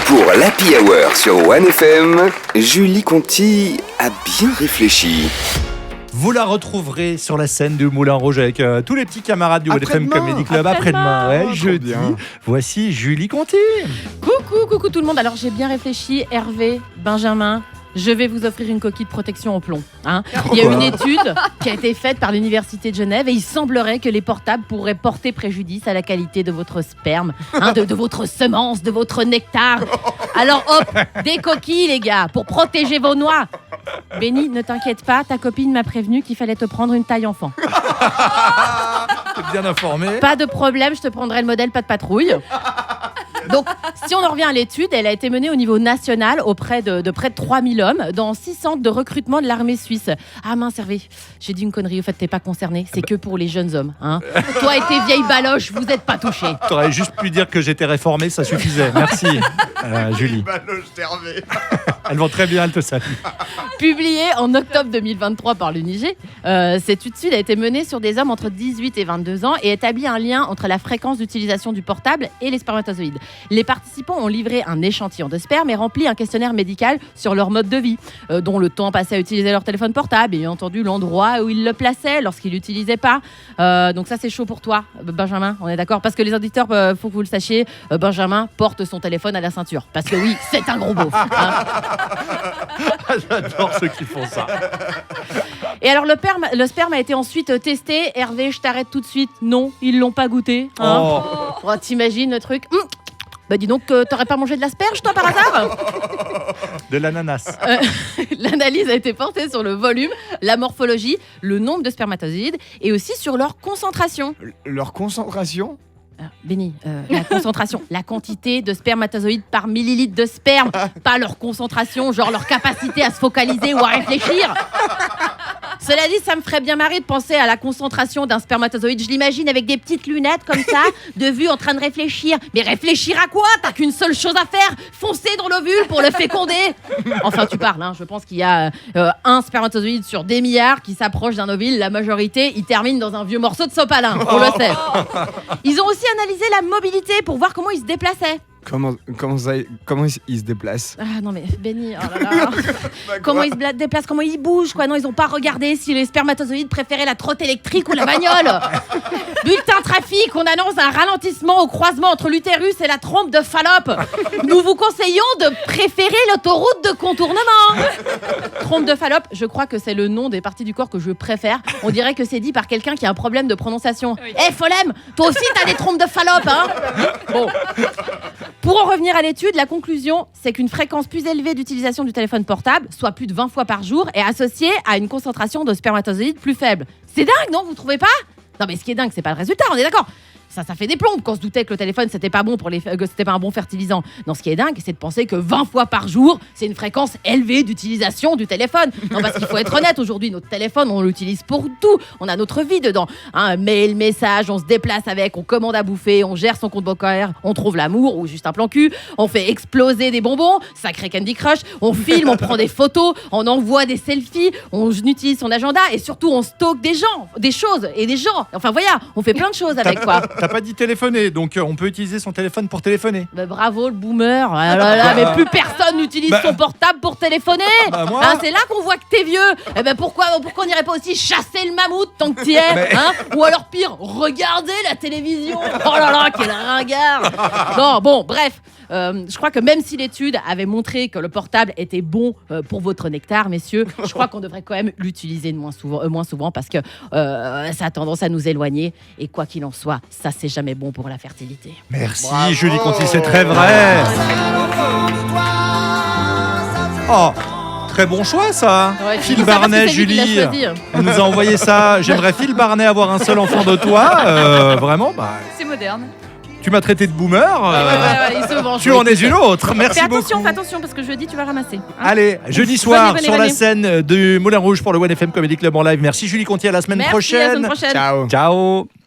Pour l'Happy Hour sur 1FM, Julie Conti a bien réfléchi. Vous la retrouverez sur la scène du Moulin Rouge avec tous les petits camarades du 1FM Comedy Club après-demain. Ouais, jeudi. Voici Julie Conti. Coucou tout le monde. Alors j'ai bien réfléchi, Hervé, Benjamin. Je vais vous offrir une coquille de protection au plomb. Il y a une étude qui a été faite par l'Université de Genève et il semblerait que les portables pourraient porter préjudice à la qualité de votre sperme, de votre semence, de votre nectar. Alors hop, des coquilles les gars, pour protéger vos noix. Benny, ne t'inquiète pas, ta copine m'a prévenu qu'il fallait te prendre une taille enfant. T'es bien informé. Pas de problème, je te prendrai le modèle pas de patrouille. Donc, si on en revient à l'étude, elle a été menée au niveau national auprès de près de 3000 hommes dans 6 centres de recrutement de l'armée suisse. Ah mince Hervé, j'ai dit une connerie, au fait t'es pas concerné, c'est que pour les jeunes hommes. Toi et tes vieilles baloches, vous êtes pas touchés. T'aurais juste pu dire que j'étais réformé, ça suffisait. Merci Julie. Elles vont très bien, elles te saluent. Publiée en octobre 2023 par l'UNIG, cette étude a été menée sur des hommes entre 18 et 22 ans et établit un lien entre la fréquence d'utilisation du portable et les spermatozoïdes. Les participants ont livré un échantillon de sperme et rempli un questionnaire médical sur leur mode de vie, dont le temps passé à utiliser leur téléphone portable et bien entendu l'endroit où ils le plaçaient lorsqu'ils l'utilisaient pas. Donc ça c'est chaud pour toi, Benjamin, on est d'accord? Parce que les auditeurs, faut que vous le sachiez, Benjamin porte son téléphone à la ceinture. Parce que oui, c'est un gros beauf. J'adore ceux qui font ça. Et alors le sperme a été ensuite testé. Hervé, je t'arrête tout de suite. Non, ils l'ont pas goûté. T'imagines le truc? Bah dis donc, t'aurais pas mangé de l'asperge toi par hasard? De l'ananas. L'analyse a été portée sur le volume, la morphologie, le nombre de spermatozoïdes et aussi sur leur concentration. Leur concentration? Benny, la concentration, la quantité de spermatozoïdes par millilitre de sperme, pas leur concentration, genre leur capacité à se focaliser ou à réfléchir. Cela dit, ça me ferait bien marrer de penser à la concentration d'un spermatozoïde. Je l'imagine avec des petites lunettes comme ça, de vue en train de réfléchir. Mais réfléchir à quoi? T'as qu'une seule chose à faire, foncer dans l'ovule pour le féconder. Enfin, tu parles, je pense qu'il y a un spermatozoïde sur des milliards qui s'approche d'un ovule. La majorité, il termine dans un vieux morceau de sopalin, on le sait. Ils ont aussi analysé la mobilité pour voir comment ils se déplaçaient. Comment ils se déplacent? Ah non mais Benny, oh là là. Comment ils se déplacent, comment ils bougent quoi. Non, ils ont pas regardé si les spermatozoïdes préféraient la trotte électrique ou la bagnole. Bulletin trafic, on annonce un ralentissement au croisement entre l'utérus et la trompe de Fallope. Nous vous conseillons de préférer l'autoroute de contournement. Trompe de Fallope, je crois que c'est le nom des parties du corps que je préfère. On dirait que c'est dit par quelqu'un qui a un problème de prononciation. Folem, toi aussi t'as des trompes de Fallope, Bon. Pour en revenir à l'étude, la conclusion, c'est qu'une fréquence plus élevée d'utilisation du téléphone portable, soit plus de 20 fois par jour, est associée à une concentration de spermatozoïdes plus faible. C'est dingue, non? Vous trouvez pas? Non, mais ce qui est dingue, c'est pas le résultat, on est d'accord? Ça fait des plombes qu'on se doutait que le téléphone c'était pas bon que c'était pas un bon fertilisant. Non, ce qui est dingue, c'est de penser que 20 fois par jour, c'est une fréquence élevée d'utilisation du téléphone. Non, parce qu'il faut être honnête, aujourd'hui, notre téléphone, on l'utilise pour tout. On a notre vie dedans. Mail, message, on se déplace avec, on commande à bouffer, on gère son compte bancaire, on trouve l'amour ou juste un plan cul, on fait exploser des bonbons, sacré Candy Crush, on filme, on prend des photos, on envoie des selfies, on utilise son agenda et surtout on stocke des gens, des choses et des gens. Enfin voilà, on fait plein de choses avec quoi. T'as pas dit téléphoner, donc on peut utiliser son téléphone pour téléphoner. Bah, bravo le boomer. Ah là là, mais plus personne n'utilise son portable pour téléphoner. C'est là qu'on voit que t'es vieux. Pourquoi on n'irait pas aussi chasser le mammouth tant que t'y es, Ou alors pire, regarder la télévision. Oh là là, quel ringard. Non, bon, bref. Je crois que même si l'étude avait montré que le portable était bon pour votre nectar, messieurs, je crois qu'on devrait quand même l'utiliser moins souvent parce que ça a tendance à nous éloigner. Et quoi qu'il en soit, ça c'est jamais bon pour la fertilité. Merci Julie Conti, c'est très vrai. Oh, très bon choix ça. Ouais, Phil Barnet, Julie, elle nous a envoyé ça. J'aimerais Phil Barnet avoir un seul enfant de toi. Vraiment, c'est moderne. Tu m'as traité de boomer. Il se venge. Tu en es une autre. Merci beaucoup. Fais attention parce que jeudi tu vas ramasser. Allez, jeudi soir sur la scène du Moulin Rouge pour le 1FM Comedy Club en live. Merci Julie Conti, à la semaine prochaine. À la semaine prochaine. Ciao. Ciao.